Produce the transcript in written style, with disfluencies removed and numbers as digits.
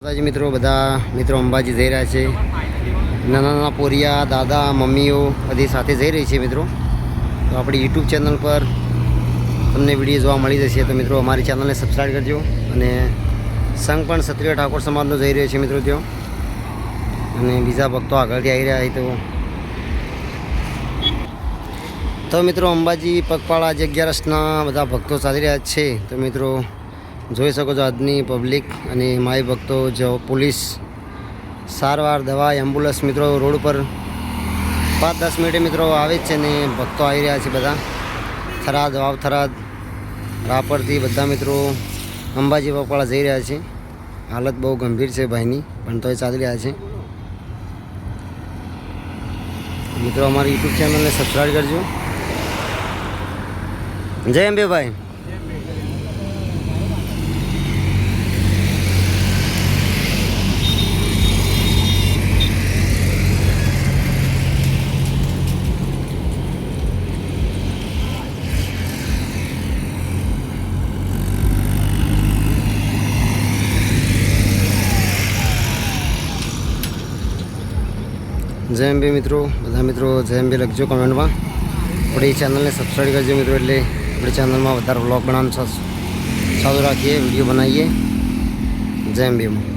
માતાજી મિત્રો, બધા મિત્રો અંબાજી જઈ રહ્યા છે. નાના નાના પોરિયા, દાદા, મમ્મીઓ બધી સાથે જઈ રહી છે મિત્રો. તો આપણી યુટ્યુબ ચેનલ પર તમને વિડીયો જોવા મળી જશે. તો મિત્રો અમારી ચેનલને સબસ્ક્રાઈબ કરજો. અને સંઘ પણ ક્ષત્રિય ઠાકોર સમાજનો જઈ રહ્યો છે મિત્રો ત્યાં. અને બીજા ભક્તો આગળથી આવી રહ્યા છે. તો મિત્રો અંબાજી પગપાળા આજે 11ના બધા ભક્તો ચાલી રહ્યા છે. તો મિત્રો જોઈ શકો છો આજની પબ્લિક અને માય ભક્તો, જો પોલીસ, સારવાર, દવા, એમ્બ્યુલન્સ મિત્રો રોડ પર 5-10 મિનિટે મિત્રો આવે જ છે. ને ભક્તો આવી રહ્યા છે બધા. થરાદ, વાવથરાદ, રાપરથી બધા મિત્રો અંબાજી પગપાળા જઈ રહ્યા છે. હાલત બહુ ગંભીર છે ભાઈની, પણ તોય ચાલી રહ્યા છે. મિત્રો અમારી યુટ્યુબ ચેનલને સબસ્ક્રાઈબ કરજો. જય અંબે ભાઈ. જય અંબે મિત્રો, બધા મિત્રો જય અંબે લખજો કમેન્ટમાં. આપણી ચેનલને સબસ્ક્રાઈબ કરજો મિત્રો, એટલે આપણી ચેનલમાં વધારે વ્લોગ બનાવવાનું ચાલુ રાખીએ, વિડીયો બનાવીએ. જય અંબેમાં.